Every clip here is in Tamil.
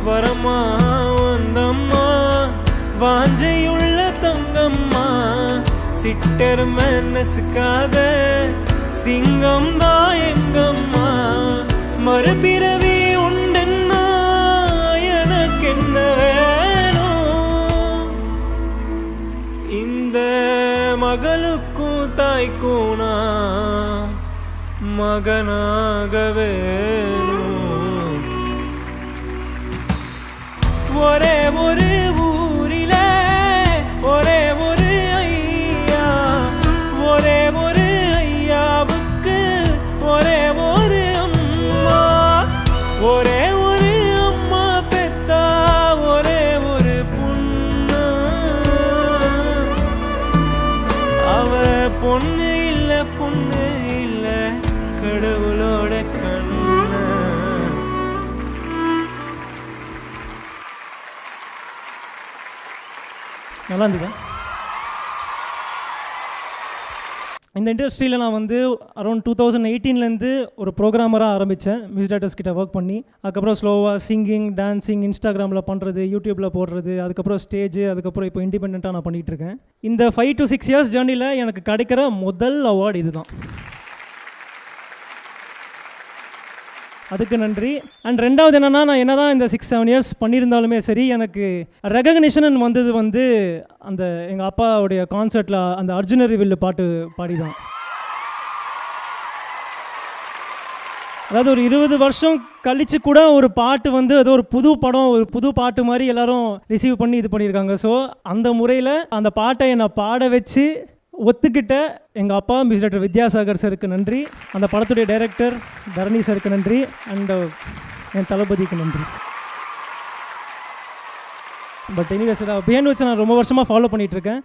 வரமா வந்தம்மா வாஞ்சையுள்ள தங்கம்மா சிட்டர் மனசுக்காத சிங்கம் தான் எங்கம்மா மறுபிறவி உண்டென்னா எனக்கு என்ன வேணும் இந்த மகளுக்கும் தாய்க்கும் நான் மகனாக வேணும் ஒரே ஒரு ஊரில ஒரே ஒரு ஐயா ஒரே ஒரு ஐயாவுக்கு ஒரே ஒரு அம்மா ஒரே ஒரு அம்மா பெத்தா ஒரே ஒரு பொண்ணு அவ பொண்ணு இல்ல பொண்ணு இல்ல கடவுளோட கண்ணு. நல்லா இருந்தது. இந்த இண்டஸ்ட்ரியில் நான் வந்து அரௌண்ட் 2018 ஒரு ப்ரோக்ராமராக ஆரம்பித்தேன். மியூசிக் டைரக்டர்ஸ் கிட்ட ஒர்க் பண்ணி அதுக்கப்புறம் ஸ்லோவாக சிங்கிங் டான்ஸிங் இன்ஸ்டாகிராமில் பண்ணுறது யூடியூப்பில் போடுறது அதுக்கப்புறம் ஸ்டேஜ் அதுக்கப்புறம் இப்போ இண்டிபெண்ட்டாக நான் பண்ணிகிட்ருக்கேன். இந்த 5 to 6 years ஜேர்னியில் எனக்கு கிடைக்கிற முதல் அவார்டு இது தான். அதுக்கு நன்றி. அண்ட் ரெண்டாவது என்னென்னா நான் என்ன தான் இந்த 6-7 years பண்ணியிருந்தாலுமே சரி எனக்கு ரெகக்னிஷன் வந்தது வந்து அந்த எங்கள் அப்பாவுடைய கான்சர்ட்டில் அந்த அர்ஜுனரி வில்லு பாட்டு பாடி தான். அதாவது ஒரு 20 வருஷம் கழித்து கூட ஒரு பாட்டு வந்து ஏதோ ஒரு புது படம் ஒரு புது பாட்டு மாதிரி எல்லோரும் ரிசீவ் பண்ணி இது பண்ணியிருக்காங்க. ஸோ அந்த முறையில் அந்த பாட்டை என்னை பாட வச்சு ஒத்துக்கிட்ட எங்கள் அப்பா மியூசிக் டைரக்டர் வித்யாசாகர் சருக்கு நன்றி, அந்த படத்துடைய டைரக்டர் தரணி சருக்கு நன்றி, அண்ட் என் தளபதிக்கு நன்றி. பட் எனிவேஸ் பிஹைண்ட் வச்சு நான் ரொம்ப வருஷமாக ஃபாலோ பண்ணிகிட்ருக்கேன்.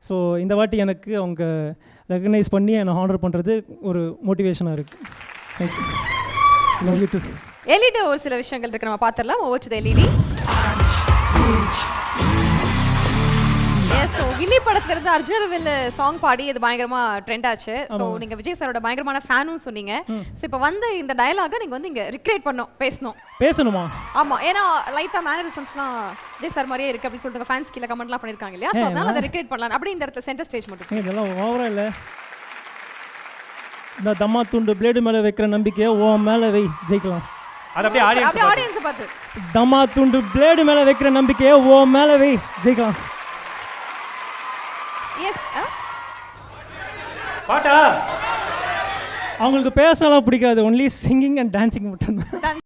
ஸோ இந்த வாட்டி எனக்கு அவங்க ரெகக்னைஸ் பண்ணி என்னை ஹானர் பண்ணுறது ஒரு மோட்டிவேஷனாக இருக்குது. Thank you. Love you too. LED ஒரு சில விஷயங்கள் இருக்குது, நம்ம பார்த்துடலாம். Over to the LED. So Ghilli படத்துலேருந்து அர்ஜுனவில் சாங் பாடி இது பயங்கரமாக ட்ரெண்ட் ஆச்சு. ஸோ நீங்கள் விஜய் சாரோட பயங்கரமான ஃபேனும் சொன்னீங்க. ஸோ இப்போ வந்து இந்த டயலாகை நீங்கள் வந்து இங்கே ரிக்ரியேட் பேசணுமா? ஆமாம், ஏன்னா லைட்டாக மேனரிசம்ஸ்லாம் விஜய் சார் மாதிரியே இருக்குது அப்படின்னு சொல்லிட்டு ஃபேன்ஸ் கீழே கமெண்ட்லாம் பண்ணியிருக்காங்க இல்லையா? ஸோ அதனால் அதை ரிக்ரியேட் பண்ணலாம். அப்படி இந்த இடத்துல சென்டர் ஸ்டேஜ் மட்டும் இதெல்லாம் ஓவராக இல்லை. இந்த தம்மா துண்டு பிளேடு மேலே வைக்கிற நம்பிக்கையை ஓ மேலே வை ஜெயிக்கலாம். அது அப்படியே ஆடியன்ஸை பார்த்து தம்மா துண்டு பிளேடு மேலே வைக்கிற நம்பிக்கையை ஓ மேலே வை ஜெயிக்கலாம். பாட்டா அவங்களுக்கு பேசலாம் பிடிக்காது, ஒன்லி சிங்கிங் அண்ட் டான்சிங் மட்டும்தான்.